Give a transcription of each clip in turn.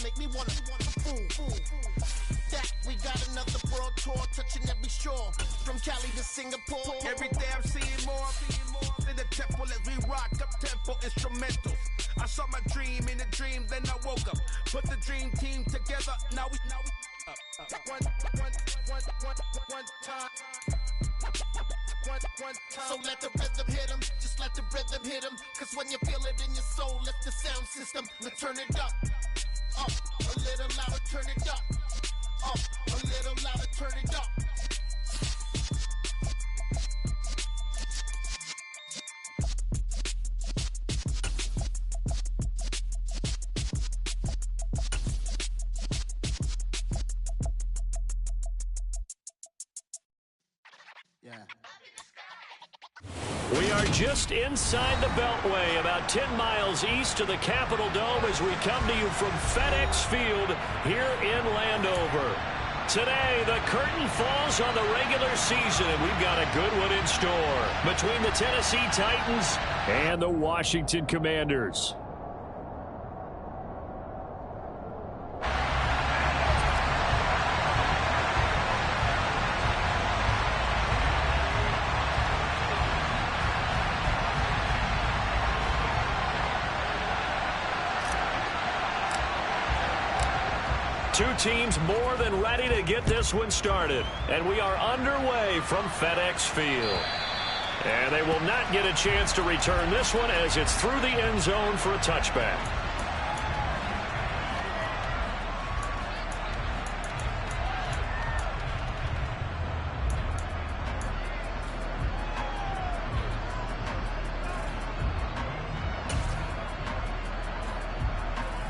make me wanna fool. That we got another world tour touching every shore from Cali to Singapore. Every day I'm seeing more in the temple as we rock up tempo instrumentals. I saw my dream in a dream, then I woke up. Put the dream team together. Now we one time. So let the rhythm hit 'em, just let the rhythm hit 'em. Cause when you feel it in your soul, lift the sound system. Let's turn it up, a little louder, turn it up, a little louder, turn it up. We are just inside the Beltway, about 10 miles east of the Capitol Dome as we come to you from FedEx Field here in Landover. Today, the curtain falls on the regular season, and we've got a good one in store between the Tennessee Titans and the Washington Commanders. Two teams more than ready to get this one started. And we are underway from FedEx Field. And they will not get a chance to return this one as it's through the end zone for a touchback.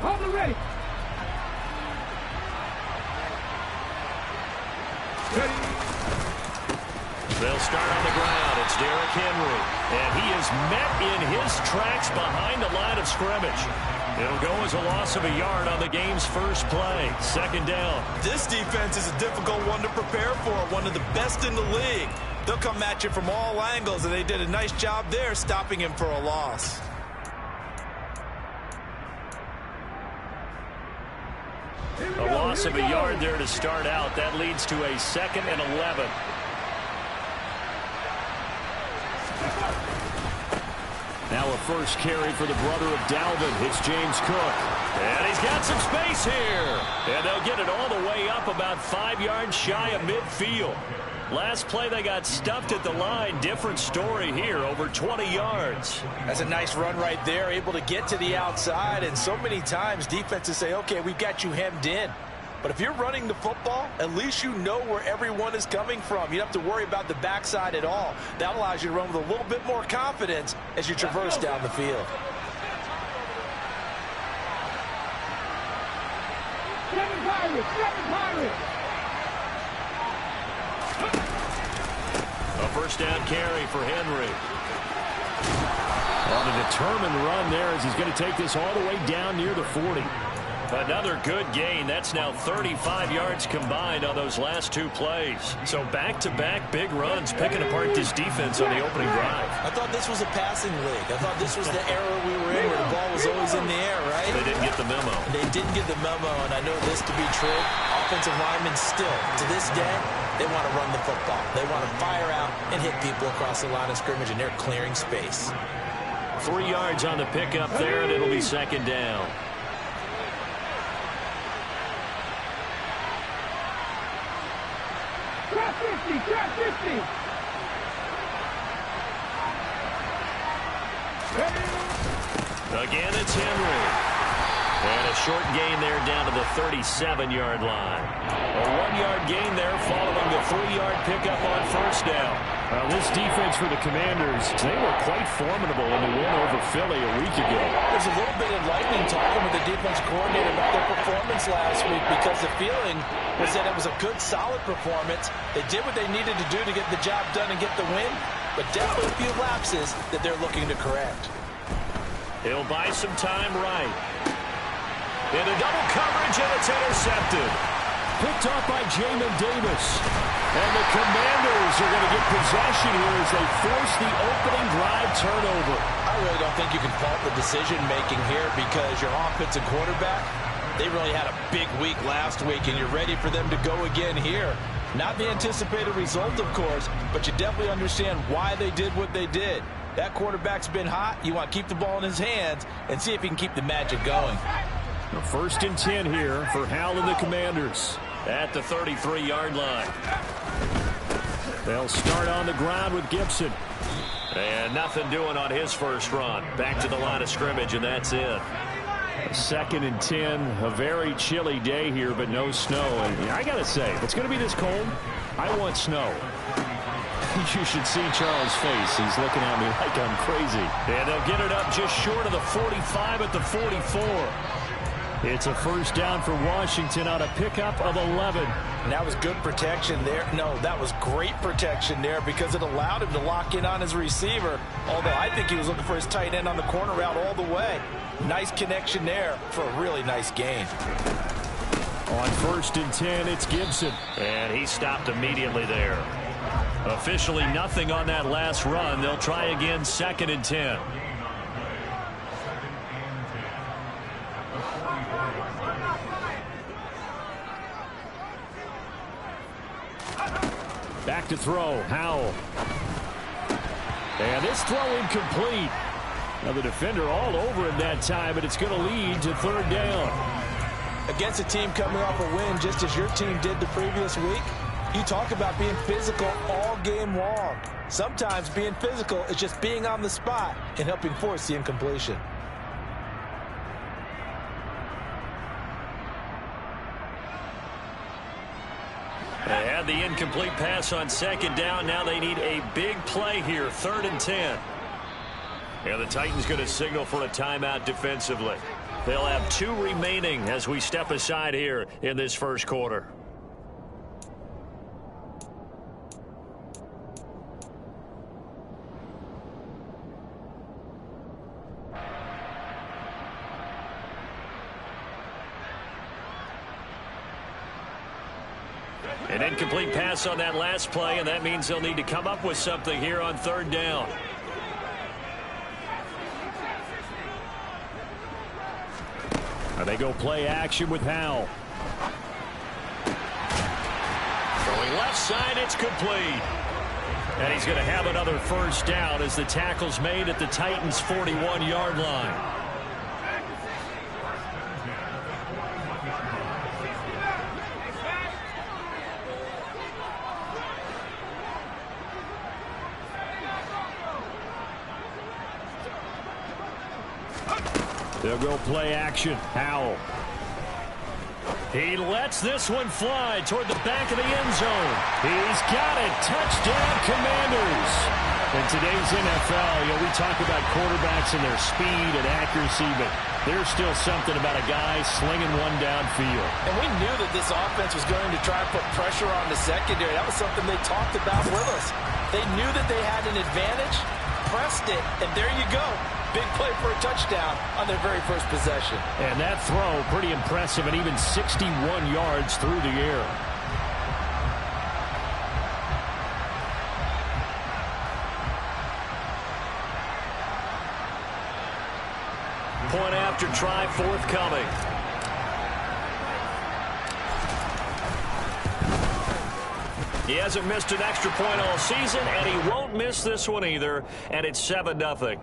Hold it ready. They'll start on the ground. It's Derrick Henry. And he is met in his tracks behind the line of scrimmage. It'll go as a loss of a yard on the game's first play. Second down. This defense is a difficult one to prepare for. One of the best in the league. They'll come at you from all angles, and they did a nice job there stopping him for a loss. A loss of a yard there to start out. That leads to a 2nd and 11. Now a first carry for the brother of Dalvin. It's James Cook. And he's got some space here. And they'll get it all the way up about 5 yards shy of midfield. Last play they got stuffed at the line. Different story here, over 20 yards. That's a nice run right there, able to get to the outside. And so many times defenses say, okay, we've got you hemmed in. But if you're running the football, at least you know where everyone is coming from. You don't have to worry about the backside at all. That allows you to run with a little bit more confidence as you traverse down the field. Seven Pirates. A first down carry for Henry. On a determined run there as he's going to take this all the way down near the 40. Another good gain. That's now 35 yards combined on those last 2 plays. So back-to-back big runs, picking apart this defense on the opening drive. I thought this was a passing league. I thought this was the era we were in where the ball was always in the air, right? They didn't get the memo. They didn't get the memo, and I know this to be true. Offensive linemen still, to this day, they want to run the football. They want to fire out and hit people across the line of scrimmage, and they're clearing space. 3 yards on the pickup there, and it'll be second down. Trap 50. Again, it's Henry. And a short gain there down to the 37-yard line. A 1-yard gain there following the 3-yard pickup on first down. This defense for the Commanders, they were quite formidable in the win over Philly a week ago. There's a little bit of lightning talking with the defense coordinator about their performance last week because the feeling was that it was a good, solid performance. They did what they needed to do to get the job done and get the win, but definitely a few lapses that they're looking to correct. He'll buy some time right. Into double coverage, and it's intercepted. Picked off by Jamin Davis. And the Commanders are going to get possession here as they force the opening drive turnover. I really don't think you can fault the decision-making here because your offensive quarterback They really had a big week last week, and you're ready for them to go again here. Not the anticipated result, of course, but you definitely understand why they did what they did. That quarterback's been hot. You want to keep the ball in his hands and see if he can keep the magic going. The 1st and 10 here for Howell and the Commanders at the 33-yard line. They'll start on the ground with Gibson. And nothing doing on his first run. Back to the line of scrimmage, and that's it. 2nd and 10, a very chilly day here, but no snow. And I got to say, if it's going to be this cold, I want snow. You should see Charles' face. He's looking at me like I'm crazy. And they'll get it up just short of the 45 at the 44. It's a 1st down for Washington on a pickup of 11. And that was good protection there. No, that was great protection there because it allowed him to lock in on his receiver, although I think he was looking for his tight end on the corner route all the way. Nice connection there for a really nice gain. On 1st and 10, it's Gibson. And he stopped immediately there. Officially nothing on that last run. They'll try again 2nd and 10. Back to throw, Howell. And this throw incomplete. Now the defender all over him that time, but it's going to lead to 3rd down. Against a team coming off a win just as your team did the previous week, you talk about being physical all game long. Sometimes being physical is just being on the spot and helping force the incompletion. They had the incomplete pass on 2nd down. Now they need a big play here, 3rd and 10. And the Titans going to signal for a timeout defensively. They'll have 2 remaining as we step aside here in this 1st quarter. An incomplete pass on that last play, and that means they'll need to come up with something here on 3rd down. And they go play action with Howell. Going left side, it's complete. And he's going to have another 1st down as the tackle's made at the Titans' 41-yard line. They'll go play action. Howell. He lets this one fly toward the back of the end zone. He's got it. Touchdown, Commanders. In today's NFL, we talk about quarterbacks and their speed and accuracy, but there's still something about a guy slinging one downfield. And we knew that this offense was going to try and put pressure on the secondary. That was something they talked about with us. They knew that they had an advantage, pressed it, and there you go. Big play for a touchdown on their very first possession. And that throw, pretty impressive, and even 61 yards through the air. Point after try forthcoming. He hasn't missed an extra point all season, and he won't miss this one either, and it's 7-0.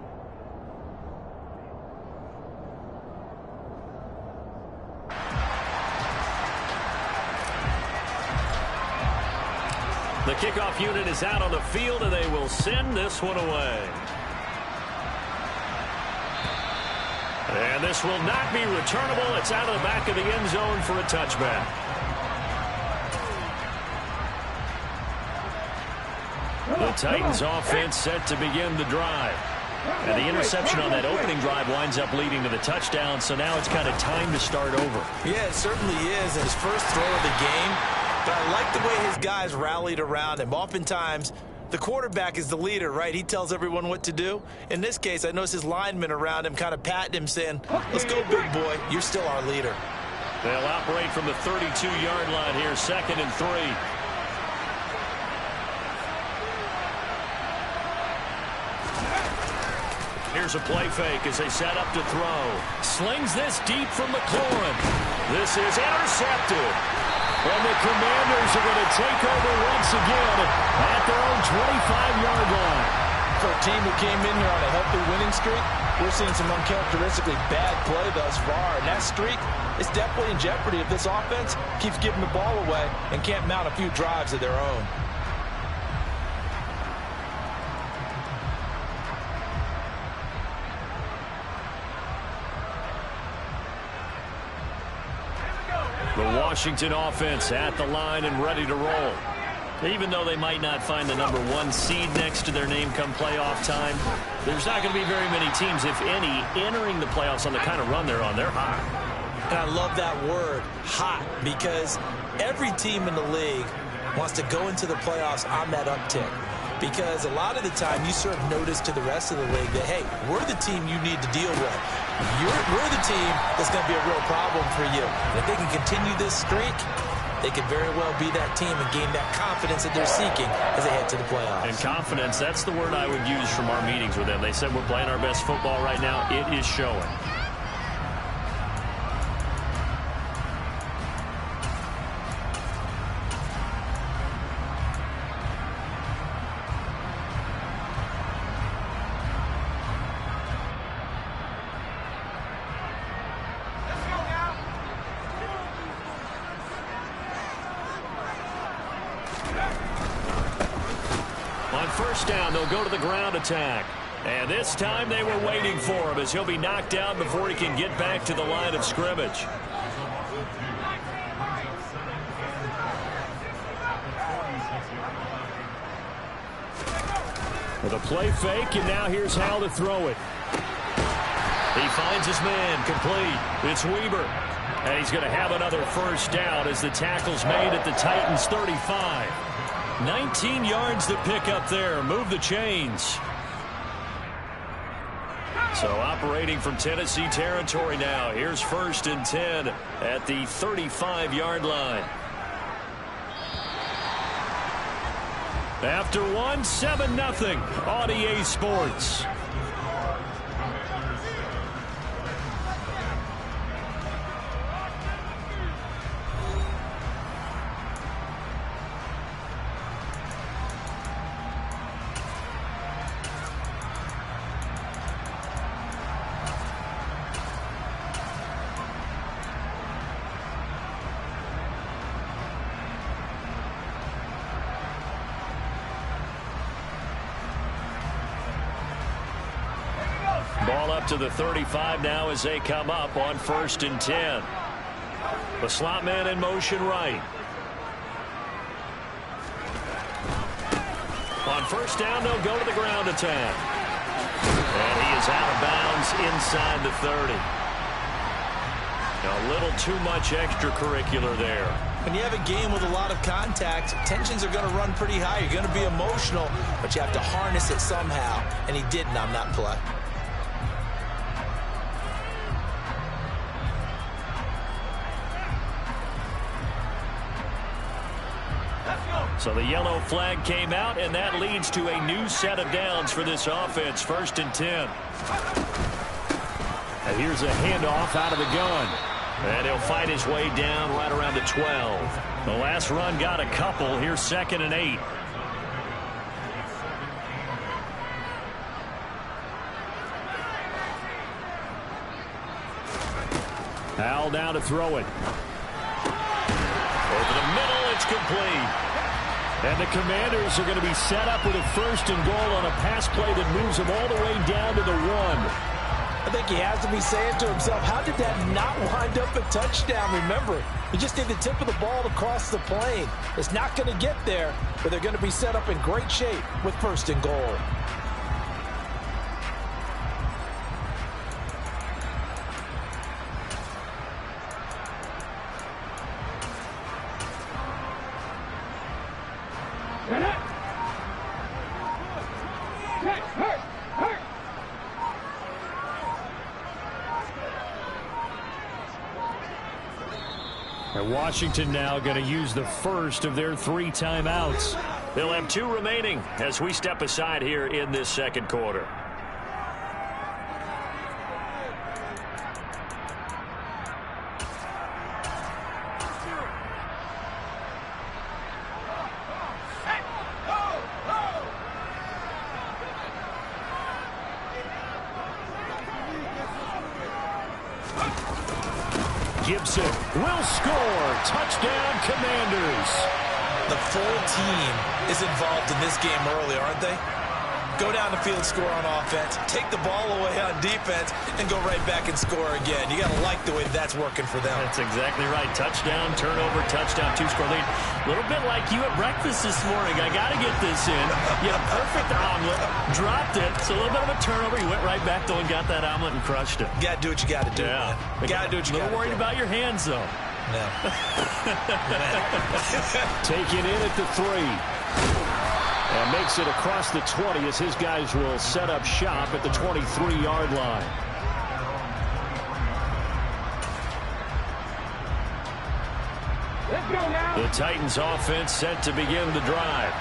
The kickoff unit is out on the field, and they will send this one away. And this will not be returnable. It's out of the back of the end zone for a touchback. The Titans offense set to begin the drive. And the interception on that opening drive winds up leading to the touchdown, so now it's kind of time to start over. Yeah, it certainly is. His first throw of the game. But I like the way his guys rallied around him. Oftentimes, the quarterback is the leader, right? He tells everyone what to do. In this case, I noticed his linemen around him kind of patting him, saying, let's go, big boy. You're still our leader. They'll operate from the 32-yard line here, 2nd and 3. Here's a play fake as they set up to throw. Slings this deep from McLaurin. This is intercepted. And the Commanders are going to take over once again at their own 25-yard line. For a team who came in here on a healthy winning streak, we're seeing some uncharacteristically bad play thus far. And that streak is definitely in jeopardy if this offense keeps giving the ball away and can't mount a few drives of their own. The Washington offense at the line and ready to roll. Even though they might not find the number 1 seed next to their name come playoff time, there's not going to be very many teams, if any, entering the playoffs on the kind of run they're on. They're hot. And I love that word, hot, because every team in the league wants to go into the playoffs on that uptick. Because a lot of the time you serve notice to the rest of the league that, hey, we're the team you need to deal with. We're the team that's going to be a real problem for you. And if they can continue this streak, they could very well be that team and gain that confidence that they're seeking as they head to the playoffs. And confidence, that's the word I would use from our meetings with them. They said we're playing our best football right now. It is showing. First down, they'll go to the ground attack. And this time they were waiting for him as he'll be knocked down before he can get back to the line of scrimmage. With a play fake, and now here's Hal to throw it. He finds his man, complete. It's Weber. And he's going to have another first down as the tackle's made at the Titans' 35. 19 yards to pick up there. Move the chains. So operating from Tennessee territory now. Here's 1st and 10 at the 35-yard line. After one, 7-0 on EA Sports. Ball up to the 35 now as they come up on 1st and 10. The slot man in motion right. On 1st down, they'll go to the ground attack. And he is out of bounds inside the 30. A little too much extracurricular there. When you have a game with a lot of contact, tensions are going to run pretty high. You're going to be emotional, but you have to harness it somehow. And he didn't on that play. So the yellow flag came out, and that leads to a new set of downs for this offense. 1st and 10. And here's a handoff out of the gun. And he'll fight his way down right around the 12. The last run got a couple. Here's 2nd and 8. Al now to throw it. Over the middle, it's complete. And the Commanders are going to be set up with a 1st and goal on a pass play that moves them all the way down to the 1. I think he has to be saying to himself, how did that not wind up a touchdown? Remember, you just need the tip of the ball to cross the plane. It's not going to get there, but they're going to be set up in great shape with 1st and goal. And Washington now going to use the first of their 3 timeouts. They'll have 2 remaining as we step aside here in this 2nd quarter. Gibson will score. Touchdown, Commanders. The full team is involved in this game early, aren't they? Go down the field, score on offense, take the ball away on defense, and go right back and score again. You got to like the way that's working for them. That's exactly right. Touchdown, turnover, touchdown, two-score lead. A little bit like you at breakfast this morning. I got to get this in. You had a perfect omelet, dropped it. It's a little bit of a turnover. You went right back, though, and got that omelet and crushed it. You got to do what you got to do. Yeah. You got to do what you got to do. A little worried about your hands, though. No. Taken in at the 3. And makes it across the 20 as his guys will set up shop at the 23-yard line. Let's go now. The Titans offense set to begin the drive.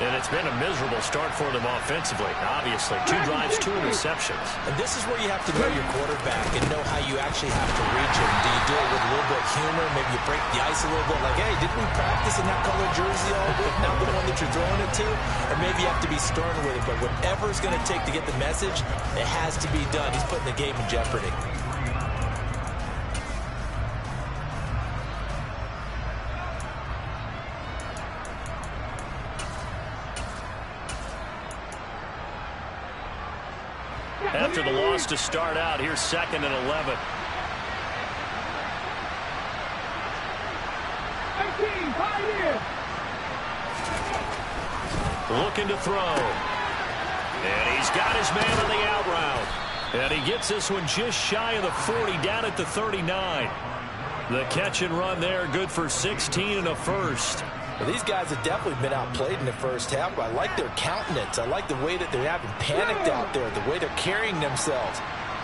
And it's been a miserable start for them offensively, obviously. 2 drives, 2 interceptions. And this is where you have to know your quarterback and know how you actually have to reach him. Do you do it with a little bit of humor? Maybe you break the ice a little bit like, hey, didn't we practice in that color jersey all week? Not the one that you're throwing it to? Or maybe you have to be stern with it. But whatever it's going to take to get the message, it has to be done. He's putting the game in jeopardy. After the loss to start out, here's 2nd and 11. 18, Pioneer. Looking to throw. And he's got his man on the out route. And he gets this one just shy of the 40, down at the 39. The catch and run there, good for 16 and a first. Well, these guys have definitely been outplayed in the first half, but I like their countenance. I like the way that they're having panicked out there, the way they're carrying themselves.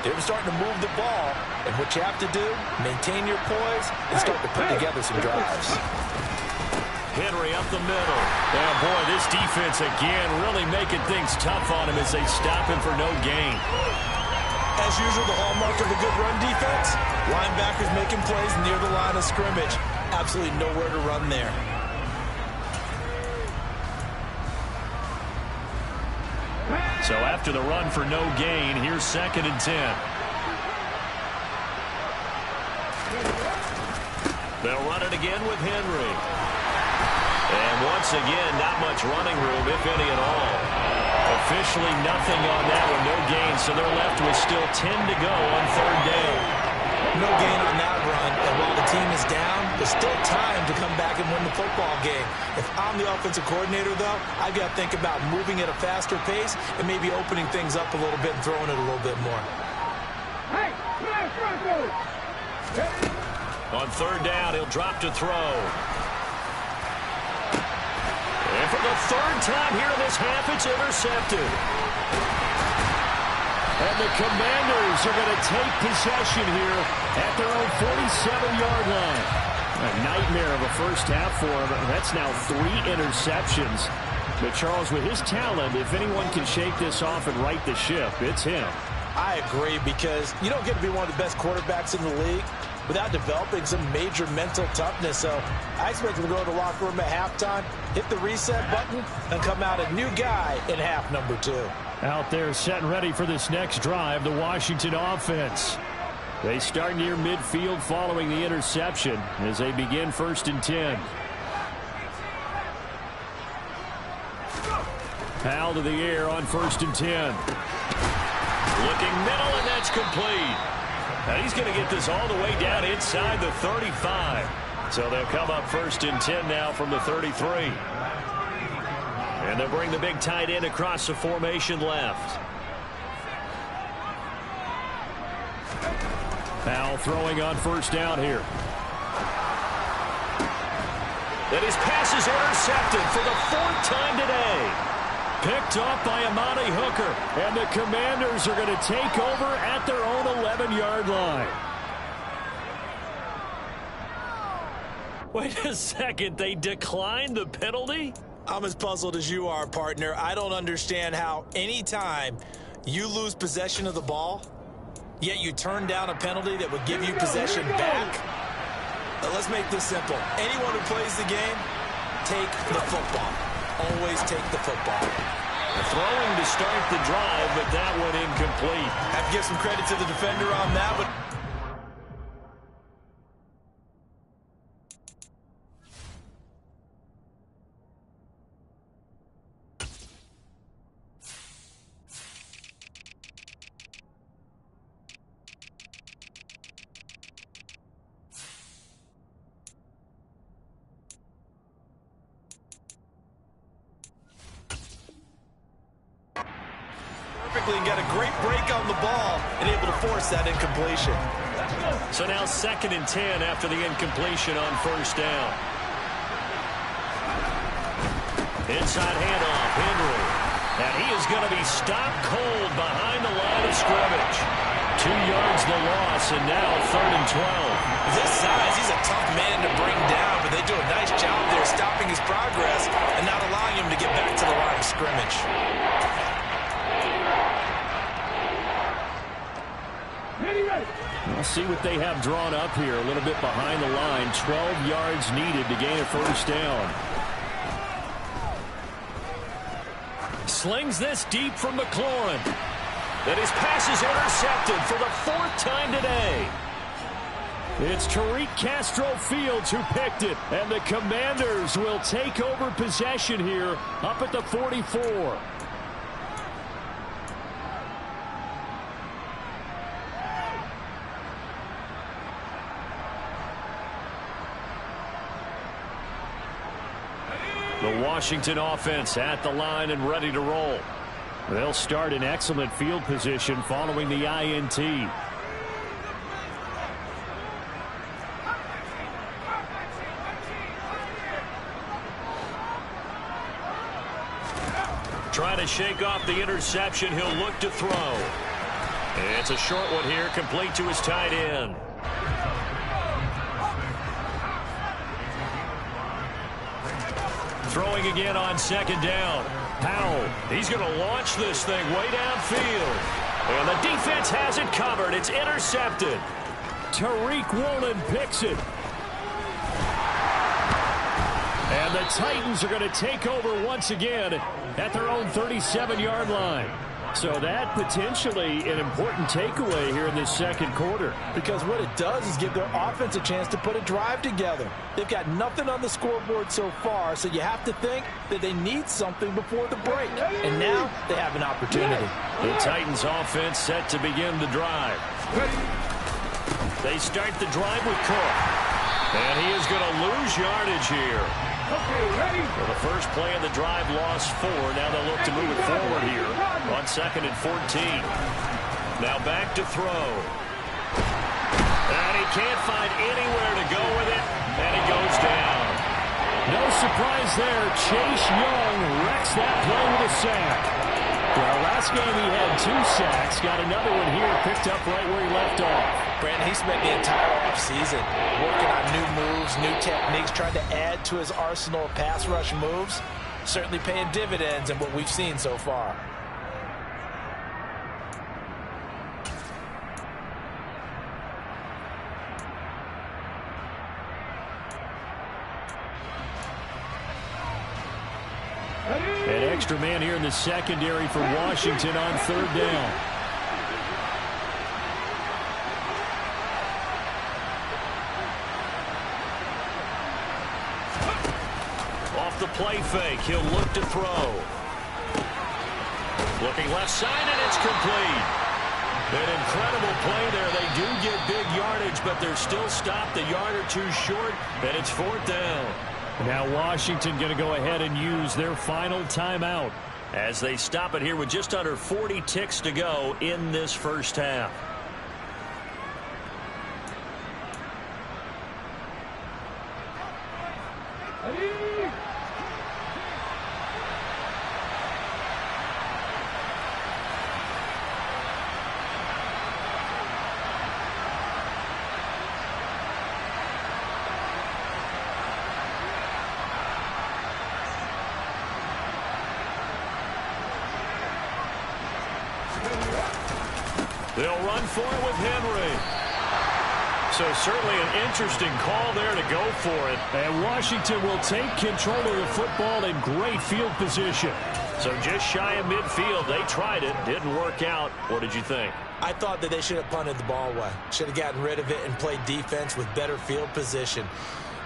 They're starting to move the ball, and what you have to do, maintain your poise and start to put together some drives. Henry up the middle. And boy, this defense again really making things tough on him as they stop him for no gain. As usual, the hallmark of a good run defense, linebackers making plays near the line of scrimmage. Absolutely nowhere to run there. So after the run for no gain, here's 2nd and 10. They'll run it again with Henry. And once again, not much running room, if any at all. Officially nothing on that one, no gain, so they're left with still 10 to go on 3rd down. No gain on that run, and while the team is down, there's still time to come back and win the football game. If I'm the offensive coordinator, though, I've got to think about moving at a faster pace and maybe opening things up a little bit and throwing it a little bit more. Hey, flash Bronco. On 3rd down, he'll drop to throw. And for the 3rd time here in this half, it's intercepted. And the Commanders are going to take possession here at their own 47-yard line. A nightmare of a first half for him. That's now 3 interceptions. But Charles, with his talent, if anyone can shake this off and right the ship, it's him. I agree, because you don't get to be one of the best quarterbacks in the league without developing some major mental toughness. So I expect him to go to the locker room at halftime, hit the reset button, and come out a new guy in half number 2. Out there set and ready for this next drive, the Washington offense. They start near midfield following the interception as they begin 1st and 10. Powell to the air on 1st and 10. Looking middle, and that's complete. And he's going to get this all the way down inside the 35. So they'll come up 1st and 10 now from the 33. And they'll bring the big tight end across the formation left. Powell throwing on 1st down here. And his pass is intercepted for the 4th time today. Picked off by Amani Hooker. And the Commanders are going to take over at their own 11-yard line. Wait a second. They declined the penalty? I'm as puzzled as you are, partner. I don't understand how any time you lose possession of the ball, yet you turn down a penalty that would give you possession back. Let's make this simple. Anyone who plays the game, take the football. Always take the football. Throwing to start the drive, but that one incomplete. Have to give some credit to the defender on that one. quickly and got a great break on the ball and able to force that incompletion. So now 2nd and 10 after the incompletion on 1st down. Inside handoff, Henry. And he is going to be stopped cold behind the line of scrimmage. 2 yards the loss, and now 3rd and 12. This size, he's a tough man to bring down, but they do a nice job there stopping his progress and not allowing him to get back to the line of scrimmage. We'll see what they have drawn up here. A little bit behind the line. 12 yards needed to gain a 1st down. Slings this deep from McLaurin. And his pass is intercepted for the 4th time today. It's Tariq Castro-Fields who picked it. And the Commanders will take over possession here up at the 44. The Washington offense at the line and ready to roll. They'll start in excellent field position following the INT. Trying to shake off the interception. He'll look to throw. It's a short one here, complete to his tight end. Throwing again on 2nd down. Powell, he's going to launch this thing way downfield. And the defense has it covered. It's intercepted. Tariq Woolen picks it. And the Titans are going to take over once again at their own 37-yard line. So that potentially an important takeaway here in this 2nd quarter. Because what it does is give their offense a chance to put a drive together. They've got nothing on the scoreboard so far, so you have to think that they need something before the break. And now they have an opportunity. The Titans offense set to begin the drive. They start the drive with Cook. And he is going to lose yardage here. Well, the first play of the drive lost 4. Now they'll look to move it forward here on 2nd and 14. Now back to throw. And he can't find anywhere to go with it. And he goes down. No surprise there. Chase Young wrecks that play with a sack. Well, last game he had 2 sacks. Got another one here picked up right where he left off. Brandon, he spent the entire offseason working on new moves, new techniques, trying to add to his arsenal of pass rush moves. Certainly paying dividends in what we've seen so far. An extra man here in the secondary for Washington on 3rd down. Off the play fake, he'll look to throw. Looking left side, and it's complete. An incredible play there. They do get big yardage, but they're still stopped a yard or 2 short, and it's 4th down. Now Washington going to go ahead and use their final timeout as they stop it here with just under 40 ticks to go in this first half. They'll run for it with Henry. So certainly an interesting call there to go for it. And Washington will take control of the football in great field position. So just shy of midfield. They tried it. Didn't work out. What did you think? I thought that they should have punted the ball away. Should have gotten rid of it and played defense with better field position.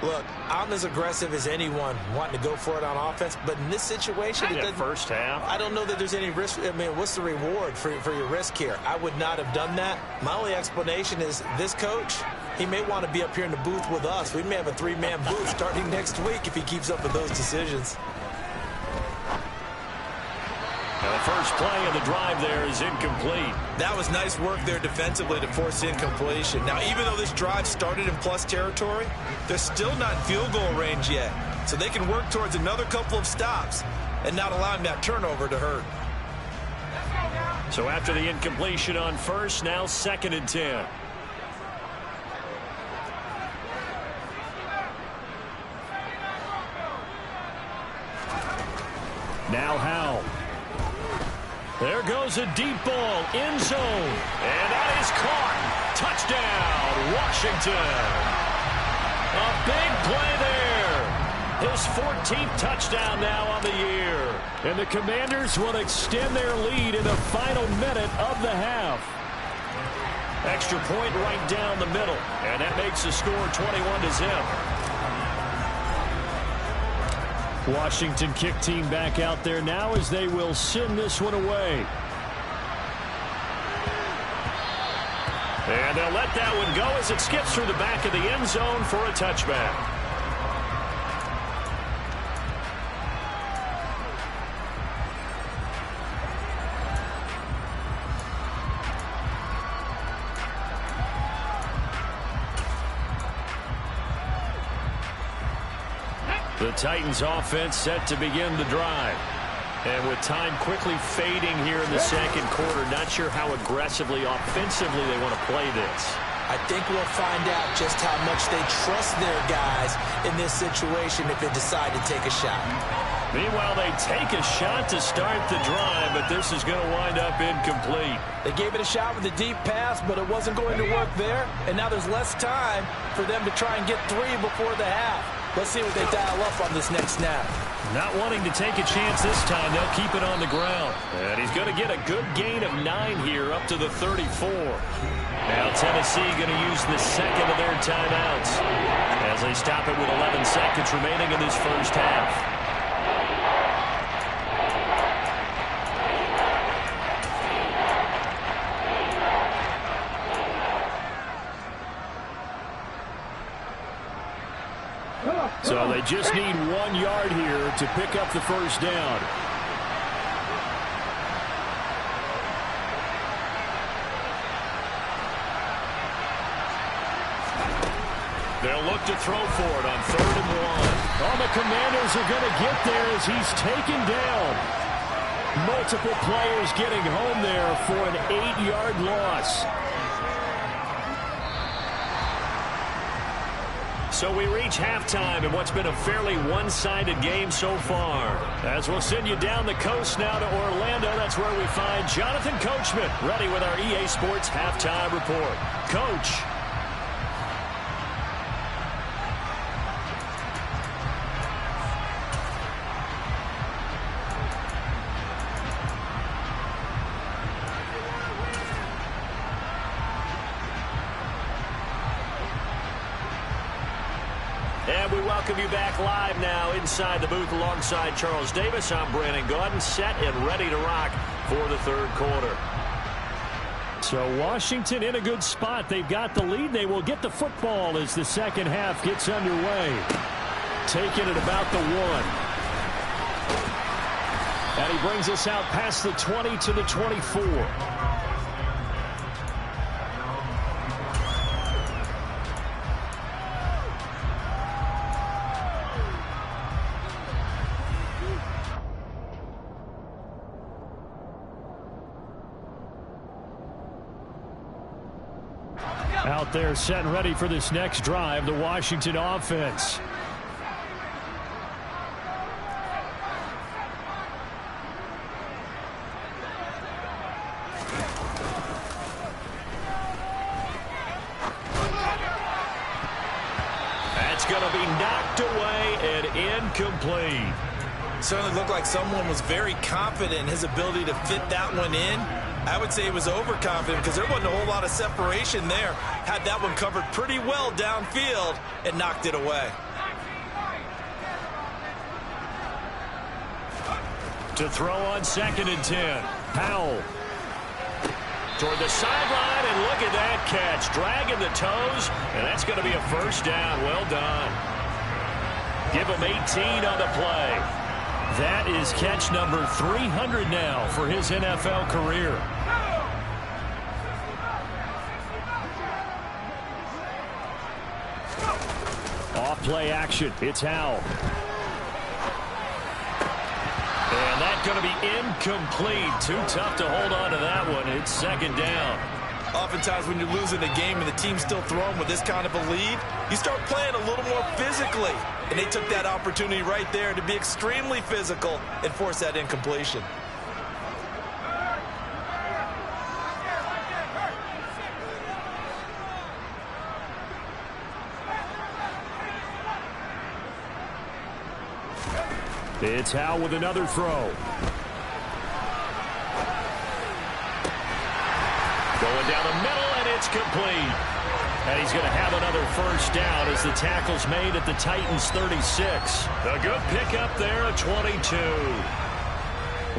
Look, I'm as aggressive as anyone wanting to go for it on offense, but in this situation, it doesn't, first half. I don't know that there's any risk. I mean, what's the reward for your risk here? I would not have done that. My only explanation is this coach, he may want to be up here in the booth with us. We may have a 3-man booth starting next week if he keeps up with those decisions. Now the first play of the drive there is incomplete. That was nice work there defensively to force incompletion. Now, even though this drive started in plus territory, they're still not in field goal range yet. So they can work towards another couple of stops and not allowing that turnover to hurt. So after the incompletion on first, now 2nd and 10. Now Howell. There goes a deep ball, end zone. And that is caught. Touchdown, Washington. A big play there. His 14th touchdown now on the year. And the Commanders will extend their lead in the final minute of the half. Extra point right down the middle. And that makes the score 21-0. Washington kick team back out there now as they will send this one away. And they'll let that one go as it skips through the back of the end zone for a touchback. The Titans offense set to begin the drive. And with time quickly fading here in the second quarter, not sure how aggressively, offensively they want to play this. I think we'll find out just how much they trust their guys in this situation if they decide to take a shot. Meanwhile, they take a shot to start the drive, but this is going to wind up incomplete. They gave it a shot with a deep pass, but it wasn't going to work there. And now there's less time for them to try and get 3 before the half. Let's see what they dial up on this next snap. Not wanting to take a chance this time, they'll keep it on the ground. And he's going to get a good gain of 9 here up to the 34. Now Tennessee going to use the second of their timeouts as they stop it with 11 seconds remaining in this first half. So they just need 1 yard here to pick up the first down. They'll look to throw for it on 3rd and 1. Oh, the Commanders are going to get there as he's taken down. Multiple players getting home there for an 8-yard loss. So we reach halftime in what's been a fairly one-sided game so far. As we'll send you down the coast now to Orlando, that's where we find Jonathan Coachman ready with our EA Sports Halftime Report. Coach. And we welcome you back live now inside the booth alongside Charles Davis. I'm Brandon Gaudin, set and ready to rock for the third quarter. So Washington in a good spot. They've got the lead. They will get the football as the second half gets underway. Taking it about the 1. And he brings us out past the 20 to the 24. Out there set and ready for this next drive, the Washington offense. That's going to be knocked away and incomplete. Certainly looked like someone was very confident in his ability to fit that one in. I would say he was overconfident because there wasn't a whole lot of separation there. Had that one covered pretty well downfield and knocked it away. To throw on 2nd and 10. Howell. Toward the sideline, and look at that catch. Dragging the toes, and that's going to be a first down. Well done. Give him 18 on the play. That is catch number 300 now for his NFL career. Off-play action. It's Howell. And that's going to be incomplete. Too tough to hold on to that one. It's second down. Oftentimes when you're losing a game and the team's still throwing with this kind of a lead, you start playing a little more physically. And they took that opportunity right there to be extremely physical and force that incompletion. It's Howell with another throw. Going down the middle, and it's complete. And he's going to have another first down as the tackle's made at the Titans' 36. A good pickup there at 22.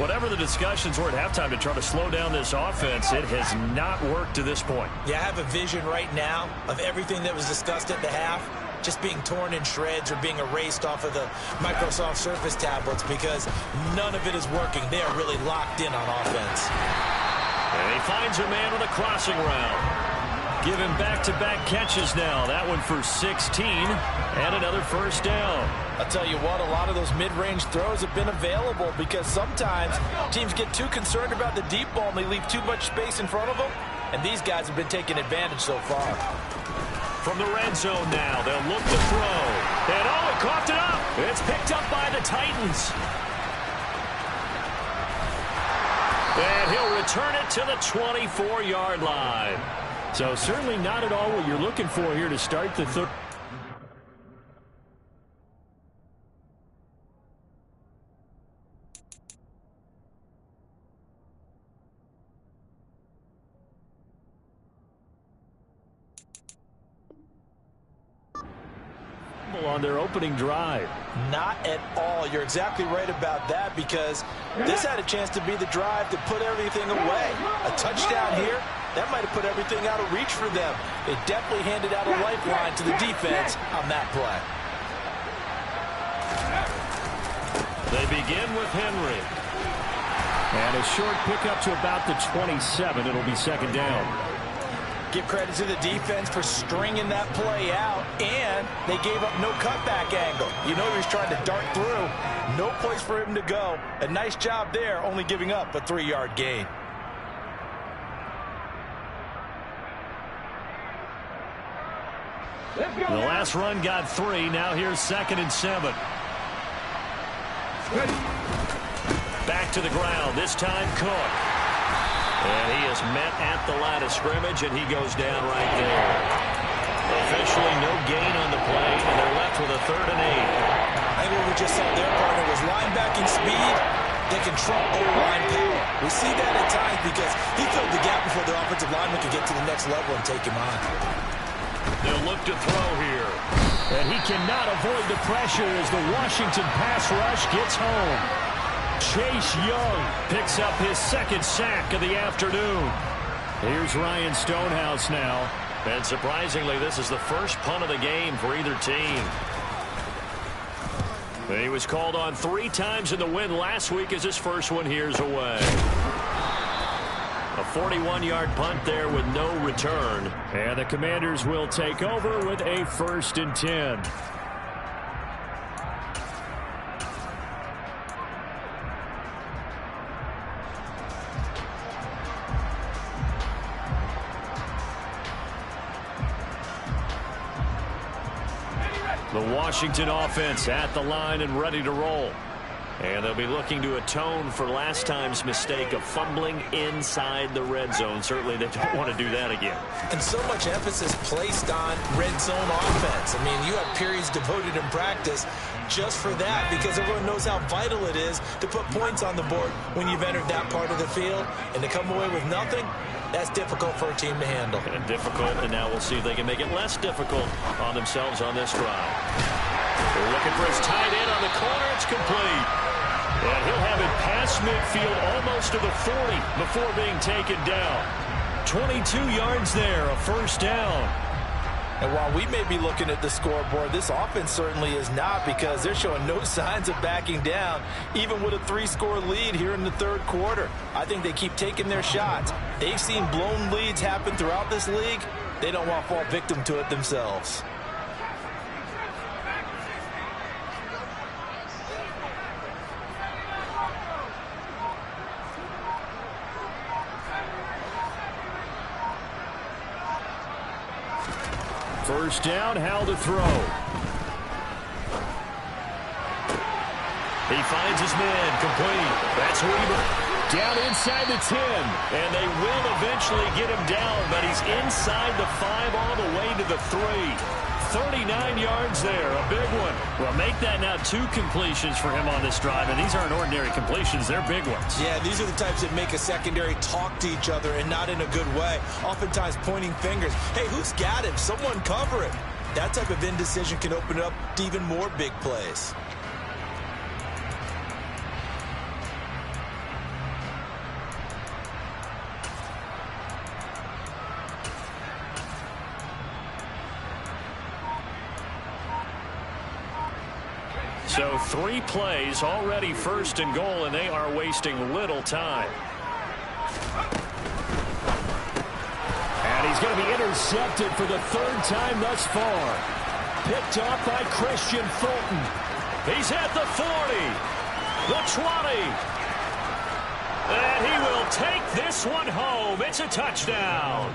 Whatever the discussions were at halftime to try to slow down this offense, it has not worked to this point. Yeah, I have a vision right now of everything that was discussed at the half just being torn in shreds or being erased off of the Microsoft Surface tablets because none of it is working. They are really locked in on offense. And he finds a man with a crossing route. Give him back-to-back catches now. That one for 16 and another first down. I'll tell you what, a lot of those mid-range throws have been available because sometimes teams get too concerned about the deep ball and they leave too much space in front of them. And these guys have been taking advantage so far. From the red zone now, they'll look to throw. And oh, it coughed it up. It's picked up by the Titans. And he'll return it to the 24-yard line. So certainly not at all what you're looking for here to start the third. On their opening drive. Not at all. You're exactly right about that because this had a chance to be the drive to put everything away. A touchdown here, that might have put everything out of reach for them. It definitely handed out a lifeline to the defense on that play. They begin with Henry. And a short pickup to about the 27. It'll be second down. Give credit to the defense for stringing that play out, and they gave up no cutback angle. You know he was trying to dart through. No place for him to go. A nice job there, only giving up a 3-yard gain. The last run got 3. Now here's 2nd and 7. Back to the ground. This time Cook. And he is met at the line of scrimmage, and he goes down right there. Officially no gain on the play, and they're left with a 3rd and 8. I think what we just saw there, partner, was linebacking speed that can trump O-line power. We see that at times because he filled the gap before the offensive lineman could get to the next level and take him on. They'll look to throw here. And he cannot avoid the pressure as the Washington pass rush gets home. Chase Young picks up his 2nd sack of the afternoon. Here's Ryan Stonehouse now. And surprisingly, this is the first punt of the game for either team. He was called on 3 times in the win last week as his first one here's away. A 41-yard punt there with no return. And the Commanders will take over with a 1st and 10. The Washington offense at the line and ready to roll. And they'll be looking to atone for last time's mistake of fumbling inside the red zone. Certainly they don't want to do that again. And so much emphasis placed on red zone offense. I mean, you have periods devoted in practice just for that because everyone knows how vital it is to put points on the board when you've entered that part of the field. And to come away with nothing, that's difficult for a team to handle. And difficult, and now we'll see if they can make it less difficult on themselves on this drive. They're looking for his tight end on the corner. It's complete. And he'll have it past midfield almost to the 40 before being taken down. 22 yards there, a first down. And while we may be looking at the scoreboard, this offense certainly is not, because they're showing no signs of backing down, even with a 3-score lead here in the third quarter. I think they keep taking their shots. They've seen blown leads happen throughout this league. They don't want to fall victim to it themselves. First down, Howell to throw. He finds his man, complete. That's Weaver. Down inside the 10. And they will eventually get him down, but he's inside the 5 all the way to the 3. 39 yards there, a big one. Well, make that now 2 completions for him on this drive, and these aren't ordinary completions. They're big ones. Yeah, these are the types that make a secondary talk to each other, and not in a good way. Oftentimes pointing fingers. Hey, who's got him? Someone cover it. That type of indecision can open up to even more big plays. So 3 plays, already first and goal, and they are wasting little time. And he's going to be intercepted for the 3rd time thus far. Picked off by Christian Fulton. He's at the 40, the 20. And he will take this one home. It's a touchdown.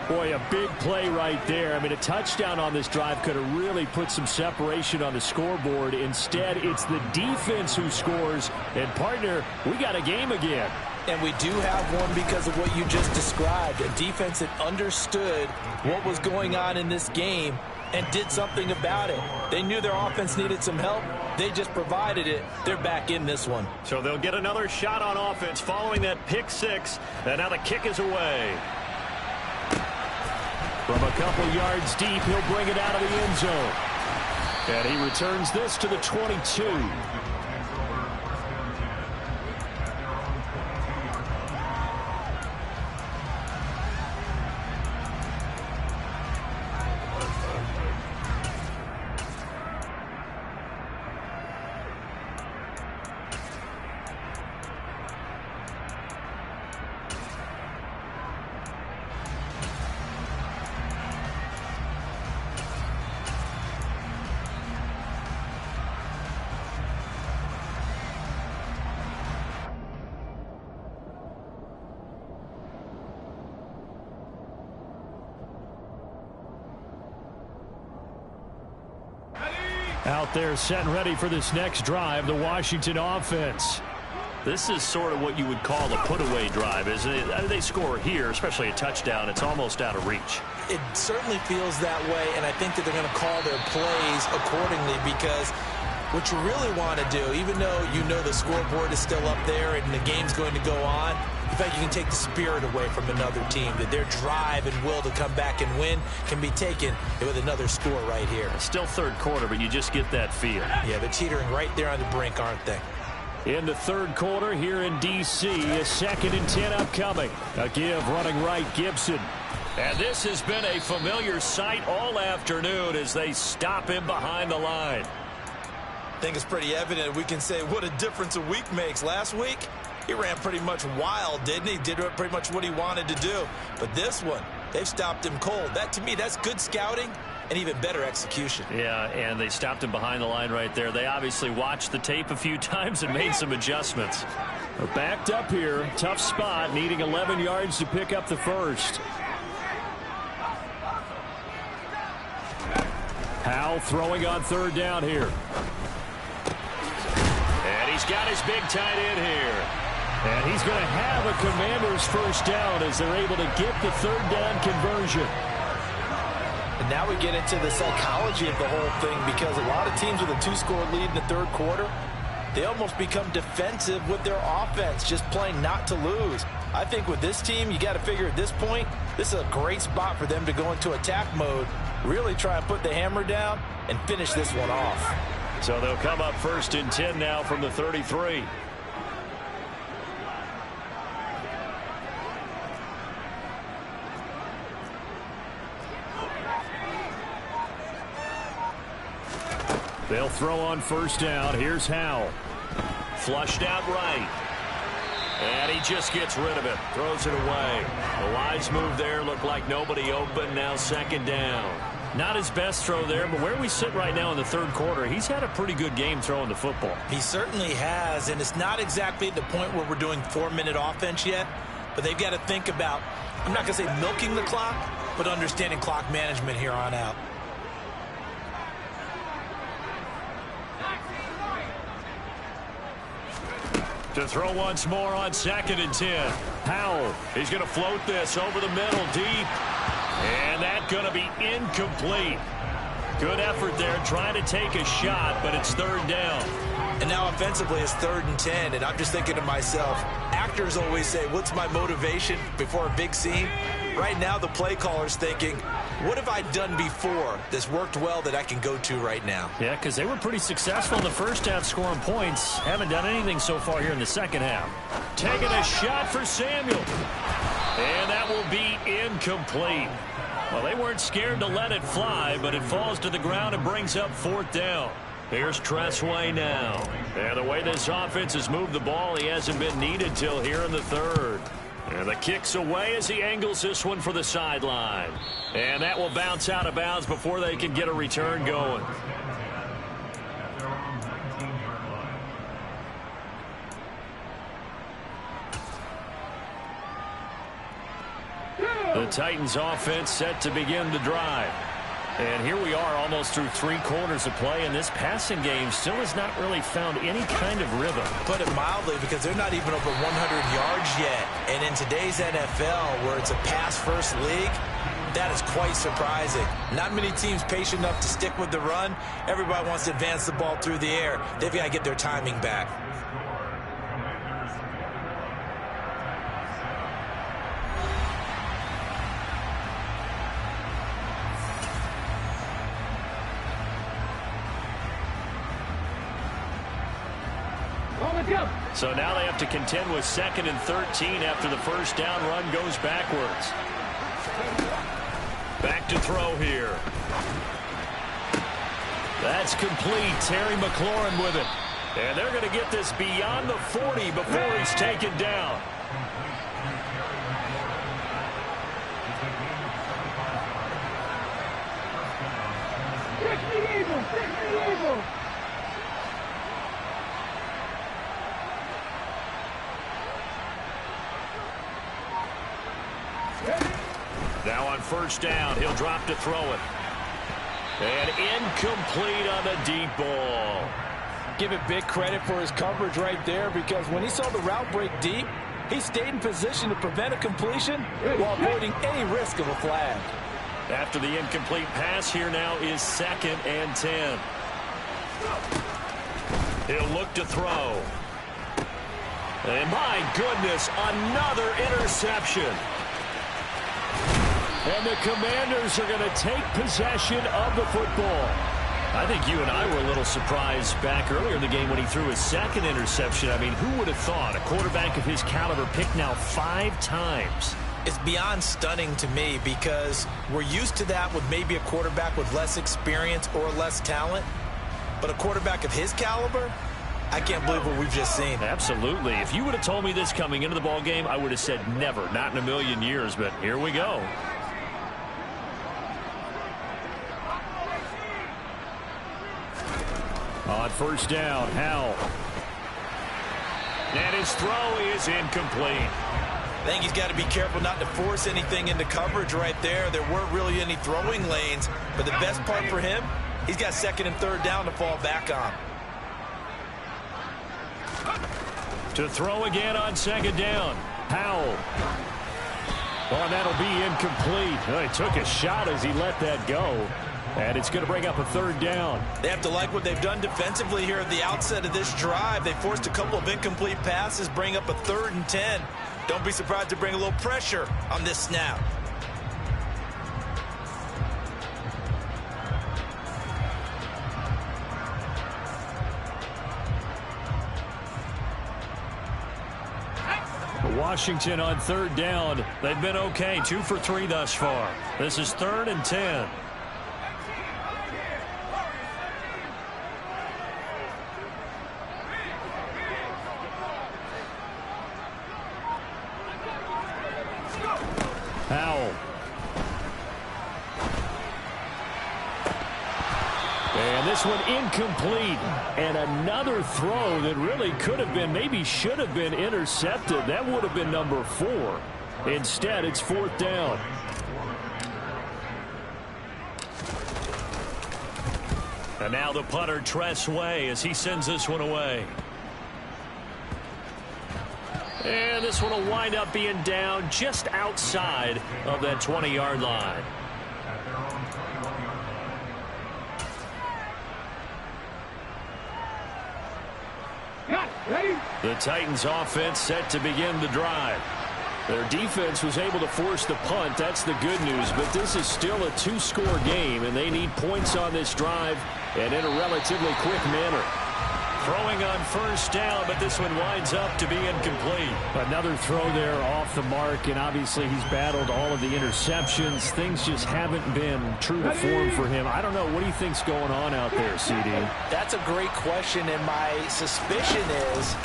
Boy, a big play right there. I mean, a touchdown on this drive could have really put some separation on the scoreboard. Instead, it's the defense who scores. And, partner, we got a game again. And we do have one because of what you just described. A defense that understood what was going on in this game and did something about it. They knew their offense needed some help. They just provided it. They're back in this one. So they'll get another shot on offense following that pick 6. And now the kick is away. From a couple yards deep, he'll bring it out of the end zone. And he returns this to the 22. Out there set and ready for this next drive, the Washington offense. This is sort of what you would call a put-away drive, isn't it? They score here, especially a touchdown. It's almost out of reach. It certainly feels that way, and I think that they're going to call their plays accordingly, because what you really want to do, even though you know the scoreboard is still up there and the game's going to go on, in fact, you can take the spirit away from another team, that their drive and will to come back and win can be taken with another score right here. Still third quarter, but you just get that feel. Yeah, they're teetering right there on the brink, aren't they? In the third quarter here in D.C., a 2nd and 10 upcoming. A give running right, Gibson. And this has been a familiar sight all afternoon as they stop him behind the line. I think it's pretty evident. We can say what a difference a week makes. Last week, he ran pretty much wild, didn't he? Did pretty much what he wanted to do. But this one, they've stopped him cold. That, to me, that's good scouting and even better execution. Yeah, and they stopped him behind the line right there. They obviously watched the tape a few times and made some adjustments. They're backed up here. Tough spot, needing 11 yards to pick up the first. Howell throwing on 3rd down here. And he's got his big tight end here. And he's going to have a Commanders first down as they're able to get the 3rd down conversion. And now we get into the psychology of the whole thing, because a lot of teams with a 2-score lead in the third quarter, they almost become defensive with their offense, just playing not to lose. I think with this team, you got to figure at this point, this is a great spot for them to go into attack mode, really try and put the hammer down and finish this one off. So they'll come up 1st and 10 now from the 33. They'll throw on first down. Here's Howell. Flushed out right. And he just gets rid of it. Throws it away. The wise move there. Looked like nobody open. Now second down. Not his best throw there, but where we sit right now in the third quarter, he's had a pretty good game throwing the football. He certainly has, and it's not exactly at the point where we're doing 4-minute offense yet, but they've got to think about, I'm not going to say milking the clock, but understanding clock management here on out. To throw once more on 2nd and 10. Howell, he's going to float this over the middle deep. And that's going to be incomplete. Good effort there, trying to take a shot, but it's third down. And now offensively it's 3rd and 10, and I'm just thinking to myself, actors always say, what's my motivation before a big scene? Right now the play caller's thinking, what have I done before that's worked well that I can go to right now? Yeah, because they were pretty successful in the first half scoring points. Haven't done anything so far here in the second half. Taking a shot for Samuel. And that will be incomplete. Well, they weren't scared to let it fly, but it falls to the ground and brings up 4th down. Here's Tressway now. And the way this offense has moved the ball, he hasn't been needed till here in the third. And the kick's away as he angles this one for the sideline. And that will bounce out of bounds before they can get a return going. The Titans offense set to begin the drive. And here we are almost through 3 quarters of play, and this passing game still has not really found any kind of rhythm. Put it mildly, because they're not even over 100 yards yet. And in today's NFL, where it's a pass-first league, that is quite surprising. Not many teams patient enough to stick with the run. Everybody wants to advance the ball through the air. They've got to get their timing back. So now they have to contend with 2nd and 13 after the first down run goes backwards. Back to throw here. That's complete. Terry McLaurin with it. And they're going to get this beyond the 40 before he's taken down. Fix the Eagles! Fix the Eagles! Now on first down, he'll drop to throw it. And incomplete on the deep ball. Give it big credit for his coverage right there, because when he saw the route break deep, he stayed in position to prevent a completion while avoiding any risk of a flag. After the incomplete pass, here now is 2nd and 10. He'll look to throw. And my goodness, another interception. And the Commanders are going to take possession of the football. I think you and I were a little surprised back earlier in the game when he threw his 2nd interception. I mean, who would have thought a quarterback of his caliber picked now 5 times? It's beyond stunning to me, because we're used to that with maybe a quarterback with less experience or less talent. But a quarterback of his caliber, I can't believe what we've just seen. Absolutely. If you would have told me this coming into the ball game, I would have said never, not in a million years. But here we go. On first down, Howell. And his throw is incomplete. I think he's got to be careful not to force anything into coverage right there. There weren't really any throwing lanes, but the best part for him, he's got 2nd and 3rd down to fall back on. To throw again on 2nd down, Howell. Oh, and that'll be incomplete. Oh, he took a shot as he let that go. And it's going to bring up a 3rd down. They have to like what they've done defensively here at the outset of this drive. They forced a couple of incomplete passes, bring up a 3rd and 10. Don't be surprised to bring a little pressure on this snap. Washington on 3rd down. They've been okay, 2 for 3 thus far. This is 3rd and 10. this one incomplete. And another throw that really could have been, maybe should have been intercepted. That would have been number 4. Instead, it's 4th down. And now the punter, Tress Way, as he sends this one away. And this one will wind up being down just outside of that 20-yard line. The Titans offense set to begin the drive. Their defense was able to force the punt. That's the good news. But this is still a 2-score game, and they need points on this drive and in a relatively quick manner. Throwing on 1st down, but this one winds up to be incomplete. Another throw there off the mark, and obviously he's battled all of the interceptions. Things just haven't been true to form for him. I don't know. What do you think's going on out there, CD? That's a great question, and my suspicion is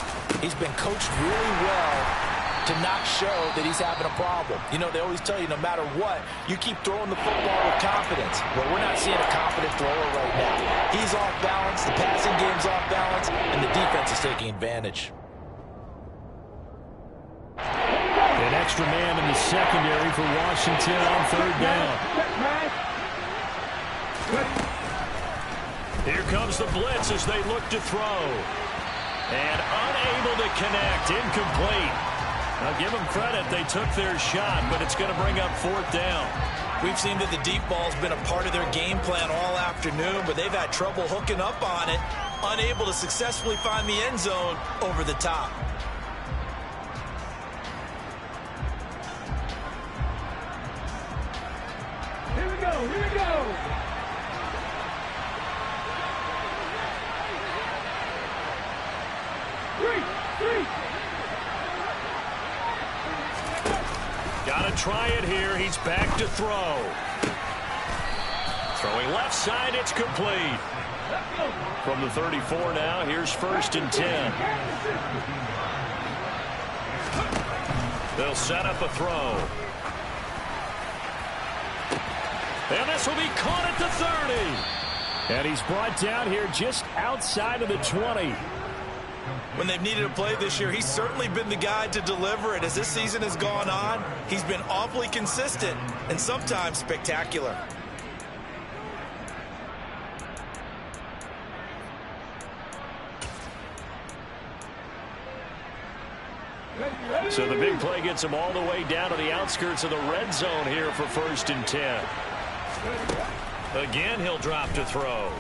he's been coached really well to not show that he's having a problem. You know, they always tell you no matter what, you keep throwing the football with confidence. Well, we're not seeing a confident thrower right now. He's off balance, the passing game's off balance, and the defense is taking advantage. An extra man in the secondary for Washington on 3rd down. Here comes the blitz as they look to throw. And unable to connect, incomplete. Now, give them credit. They took their shot, but it's going to bring up 4th down. We've seen that the deep ball's been a part of their game plan all afternoon, but they've had trouble hooking up on it, unable to successfully find the end zone over the top. Here we go, here we go. Three. Got to try it here. He's back to throw. Throwing left side, it's complete. From the 34 now, here's 1st and 10. They'll set up a throw. And this will be caught at the 30. And he's brought down here just outside of the 20. When they've needed a play this year, he's certainly been the guy to deliver it. As this season has gone on, he's been awfully consistent and sometimes spectacular. So the big play gets him all the way down to the outskirts of the red zone here for 1st and 10. Again, he'll drop to throw.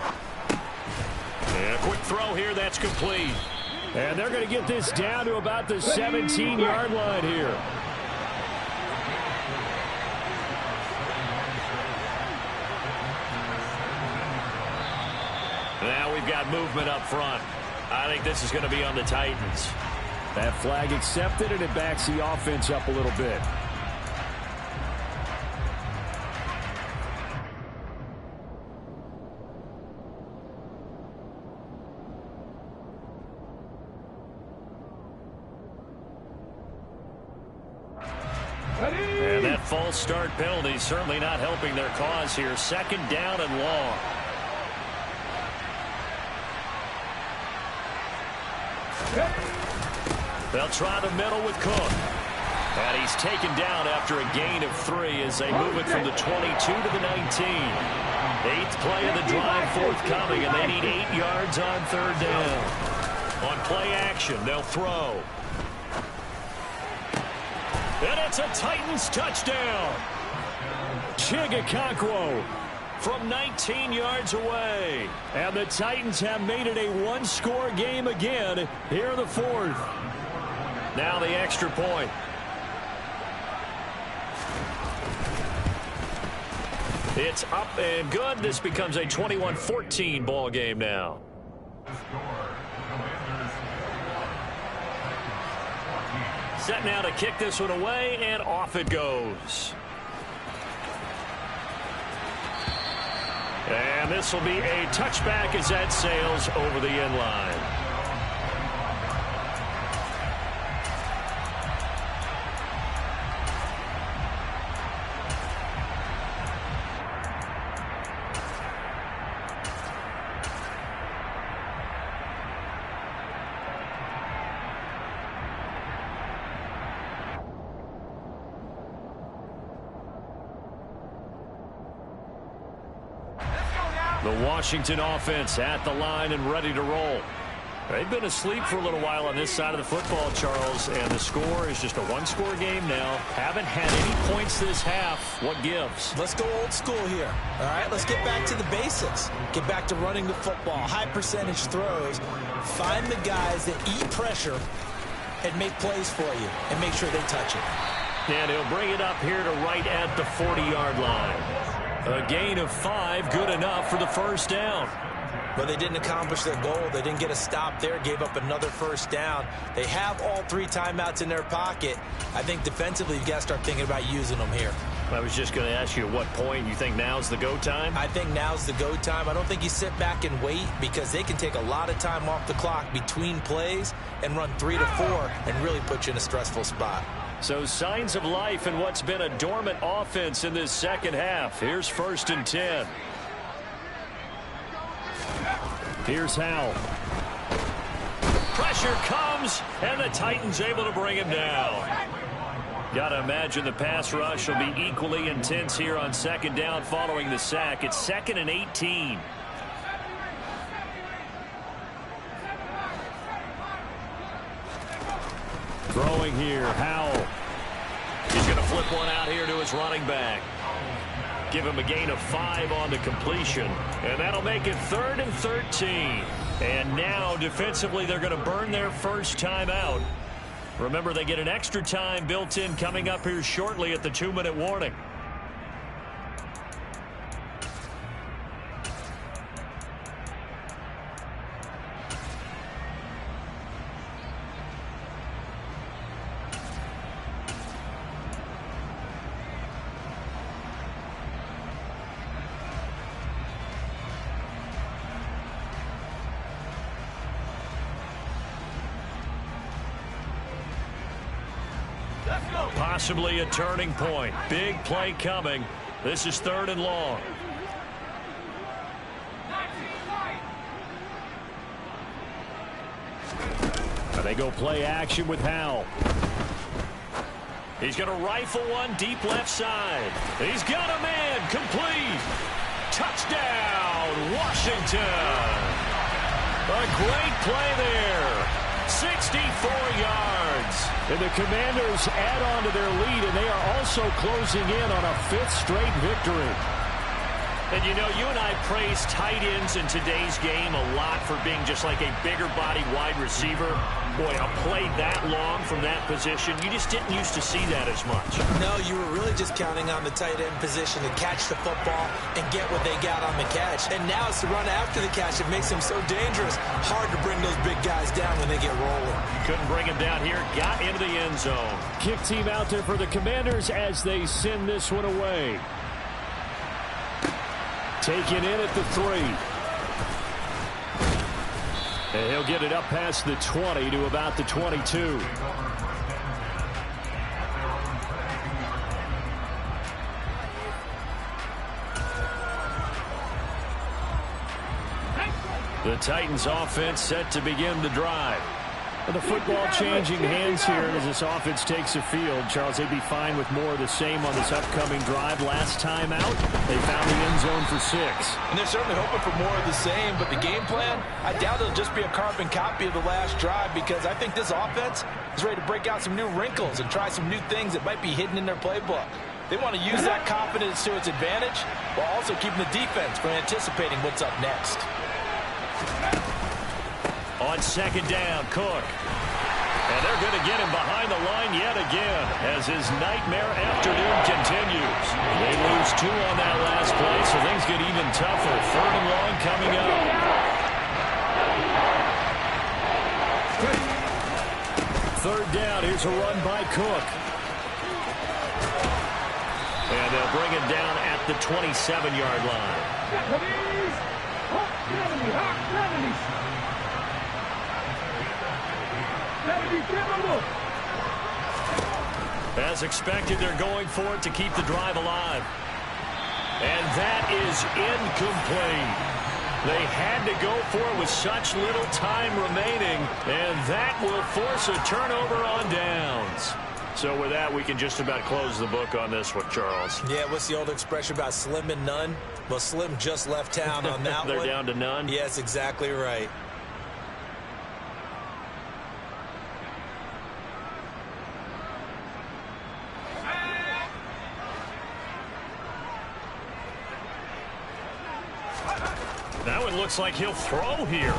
And a quick throw here, that's complete. And they're going to get this down to about the 17-yard line here. Now we've got movement up front. I think this is going to be on the Titans. That flag accepted, and it backs the offense up a little bit. And that false start penalty certainly not helping their cause here. 2nd down and long. They'll try the middle with Cook. And he's taken down after a gain of 3 as they move it from the 22 to the 19. 8th play of the drive forthcoming, and they need 8 yards on 3rd down. On play action, they'll throw. And it's a Titans touchdown. Chigakonkwo from 19 yards away. And the Titans have made it a 1-score game again here in the 4th. Now the extra point. It's up and good. This becomes a 21-14 ball game now. Set now to kick this one away, and off it goes. And this will be a touchback as that sails over the end line. The Washington offense at the line and ready to roll. They've been asleep for a little while on this side of the football, Charles, and the score is just a one-score game now. Haven't had any points this half. What gives? Let's go old school here. All right, let's get back to the basics. Get back to running the football, high percentage throws. Find the guys that eat pressure and make plays for you and make sure they touch it. And he'll bring it up here to right at the 40-yard line. A gain of 5, good enough for the first down. But they didn't accomplish their goal. They didn't get a stop there, gave up another first down. They have all 3 timeouts in their pocket. I think defensively you've got to start thinking about using them here. I was just going to ask you at what point you think now's the go time? I think now's the go time. I don't think you sit back and wait because they can take a lot of time off the clock between plays and run 3 to 4 and really put you in a stressful spot. So signs of life in what's been a dormant offense in this second half. Here's 1st and 10. Here's Howell. Pressure comes, and the Titans able to bring him down. Got to imagine the pass rush will be equally intense here on 2nd down following the sack. It's 2nd and 18. Throwing here, Howell. He's going to flip one out here to his running back. Give him a gain of 5 on the completion. And that'll make it 3rd and 13. And now, defensively, they're going to burn their first time out. Remember, they get an extra time built in coming up here shortly at the 2-minute warning. Possibly a turning point. Big play coming. This is 3rd and long. And they go play action with Howell. He's going to rifle one deep left side. He's got a man. Complete. Touchdown, Washington. A great play there. 64 yards. And the Commanders add on to their lead, and they are also closing in on a 5th straight victory. And, you know, you and I praise tight ends in today's game a lot for being just like a bigger-body wide receiver. Boy, a play that long from that position, you just didn't used to see that as much. No, you were really just counting on the tight end position to catch the football and get what they got on the catch. And now it's the run after the catch that makes them so dangerous. Hard to bring those big guys down when they get rolling. Couldn't bring him down here. Got into the end zone. Kick team out there for the Commanders as they send this one away. Taken in at the 3. And he'll get it up past the 20 to about the 22. The Titans offense set to begin the drive. And the football changing hands here as this offense takes the field. Charles, they'd be fine with more of the same on this upcoming drive. Last time out, they found the end zone for 6. And they're certainly hoping for more of the same, but the game plan, I doubt it'll just be a carbon copy of the last drive because I think this offense is ready to break out some new wrinkles and try some new things that might be hidden in their playbook. They want to use that confidence to its advantage while also keeping the defense from anticipating what's up next. On 2nd down, Cook. And they're going to get him behind the line yet again as his nightmare afternoon continues. They lose 2 on that last play, so things get even tougher. 3rd and long coming up. Third down, here's a run by Cook. And they'll bring him down at the 27-yard line. As expected, they're going for it to keep the drive alive. And that is incomplete. They had to go for it with such little time remaining, and that will force a turnover on downs. So with that, we can just about close the book on this one, Charles. Yeah, what's the old expression about slim and none? Well, Slim just left town on that They're one. down to none? Yes, exactly right. Now it looks like he'll throw here.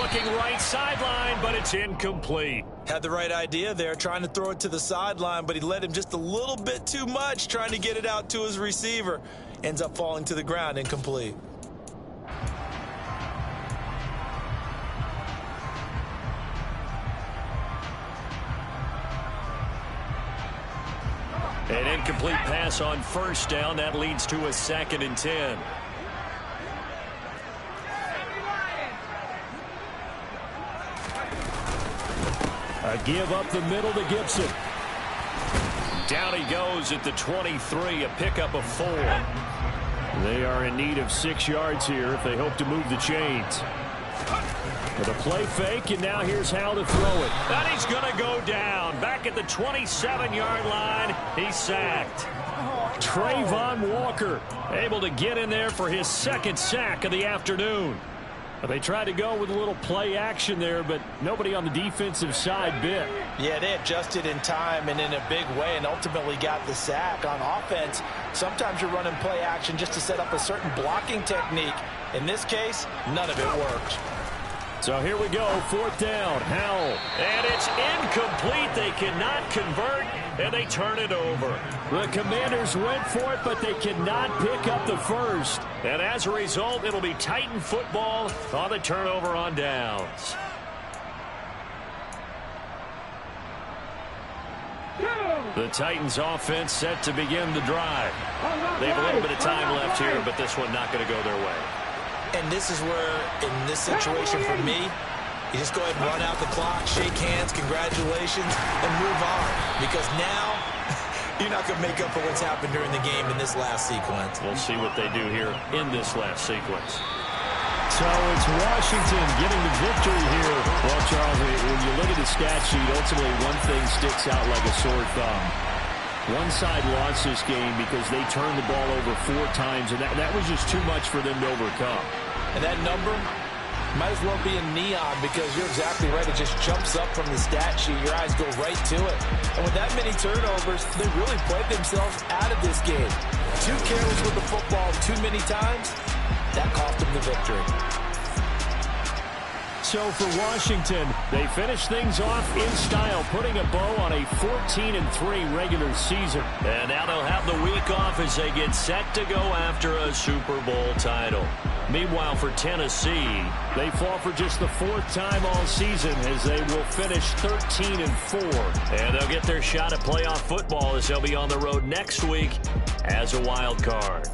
Looking right sideline, but it's incomplete. Had the right idea there, trying to throw it to the sideline, but he led him just a little bit too much, trying to get it out to his receiver. Ends up falling to the ground, incomplete. An incomplete pass on first down. That leads to a 2nd and 10. A give up the middle to Gibson. Down he goes at the 23, a pickup of 4. They are in need of 6 yards here if they hope to move the chains. With a play fake, and now here's how to throw it. And he's going to go down. Back at the 27-yard line, he's sacked. Trayvon Walker able to get in there for his 2nd sack of the afternoon. They tried to go with a little play action there, but nobody on the defensive side bit. Yeah, they adjusted in time and in a big way and ultimately got the sack. On offense, sometimes you're running play action just to set up a certain blocking technique. In this case, none of it worked. So here we go, 4th down, Howell. And it's incomplete. They cannot convert, and they turn it over. The Commanders went for it, but they cannot pick up the first. And as a result, it'll be Titan football on the turnover on downs. The Titans offense set to begin the drive. They have a little bit of time left here, but this one not going to go their way. And this is where, in this situation for me, you just go ahead and run out the clock, shake hands, congratulations, and move on. Because now, you're not going to make up for what's happened during the game in this last sequence. We'll see what they do here in this last sequence. So it's Washington getting the victory here. Well, Charles, when you look at the stat sheet, ultimately one thing sticks out like a sore thumb. One side lost this game because they turned the ball over 4 times, and that was just too much for them to overcome. And that number might as well be in neon because you're exactly right. It just jumps up from the stat sheet. Your eyes go right to it. And with that many turnovers, they really played themselves out of this game. Too careless with the football too many times. That cost them the victory. So for Washington, they finish things off in style, putting a bow on a 14-3 regular season. And now they'll have the week off as they get set to go after a Super Bowl title. Meanwhile, for Tennessee, they fall for just the 4th time all season as they will finish 13-4. And they'll get their shot at playoff football as they'll be on the road next week as a wild card.